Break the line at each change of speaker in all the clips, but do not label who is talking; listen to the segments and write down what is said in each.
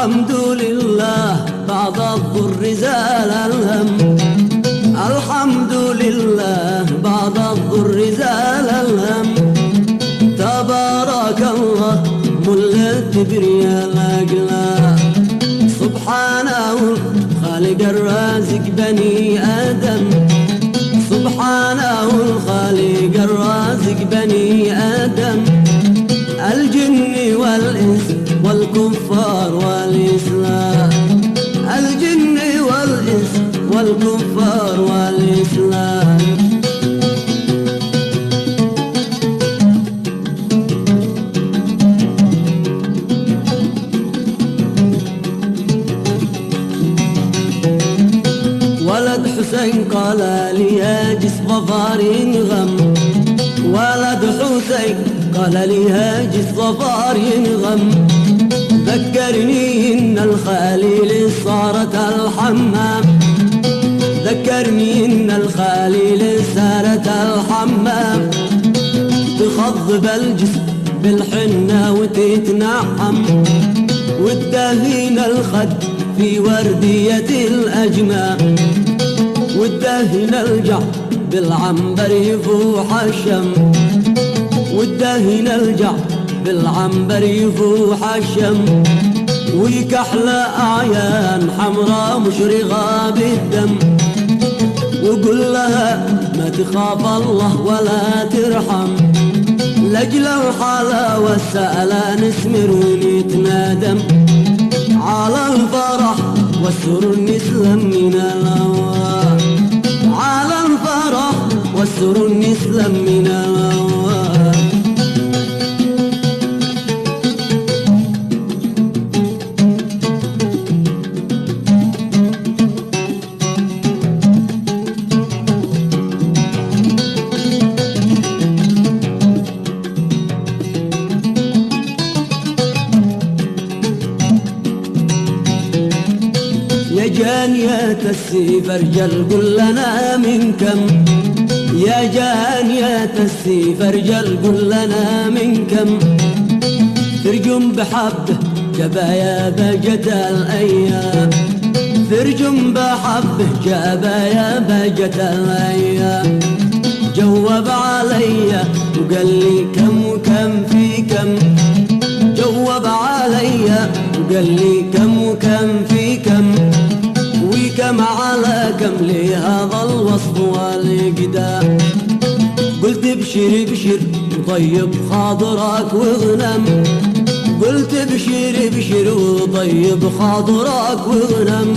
الحمد لله بعد الضر زال الهم، الحمد لله بعد الضر زال الهم. تبارك الله ملا الكبرياء الأقلام، سبحانه الخالق الرازق بني آدم، سبحانه الخالق الرازق بني آدم. الجن والإنس والكفار والإسلام، الجن والإنس والكفار والإسلام. ولد حسين قال لي هاجس ظفار ينغم، ولد حسين قال لي هاجس ظفار ينغم. ذكرني إن الخليل صارت الحمام، ذكرني إن الخليل صارت الحمام. تخضب الجسم بالحنة وتتنعم، وتدهن الخد في وردية الأجمام، وتدهن الجع بالعنبر يفوح الشم، وتدهن الجع بالعنبر يفوح الشم. ويكحل أعيان حمراء مشرقة بالدم، وقل لها ما تخاف الله ولا ترحم. لأجل الحلاوة والسألة نسمر ونتنادم، على الفرح والسرور نسلم من الهوى، على الفرح والسرور نسلم من الهوى. يا جانية السيف ارجل قل لنا من كم، يا جانية السيف ارجل قل لنا من كم. ترجم بحبه جبايا بهجة الأيام، ترجم بحبه جبايا بهجة الأيام. جواب علي وقال لي كم وكم في كم، جواب علي وقال لي كم وكم في كم. وكم على كم لهذا الوصف والإقدام. قلت ابشر ابشر وطيب خاطرك واغنم، قلت ابشر ابشر وطيب خاطرك واغنم.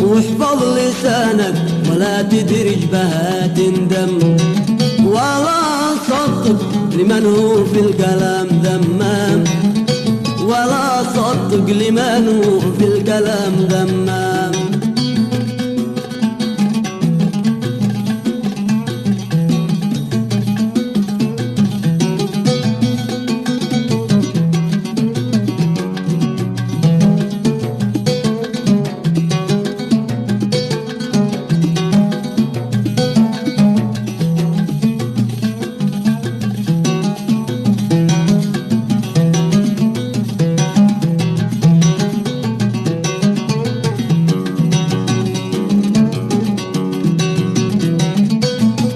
واحفظ لسانك ولا تدرج بها تندم، ولا صدق لمن هو في الكلام ذمام، ولا صدق لمن هو في الكلام ذمام.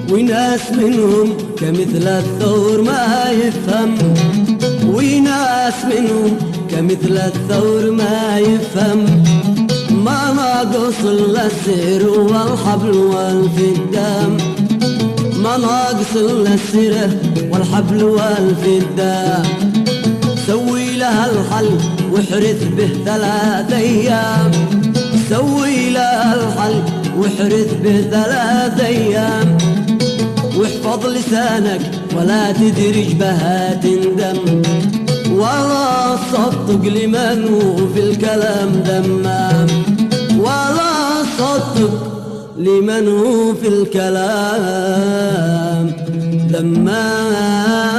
وناس منهم كمثل الثور ما يفهم، وناس منهم كمثل الثور ما يفهم. ما ناقص الا السر والحبل والفدام، ما ناقص الا السر والحبل والفدام. سوي لها الحل واحرث به 3 أيام، سوي لها الحل واحرث به 3 أيام. واحفظ لسانك ولا تدرج بها تندم، ولا صدق لمن هو في الكلام ذمام، ولا صدق لمن هو في الكلام ذمام.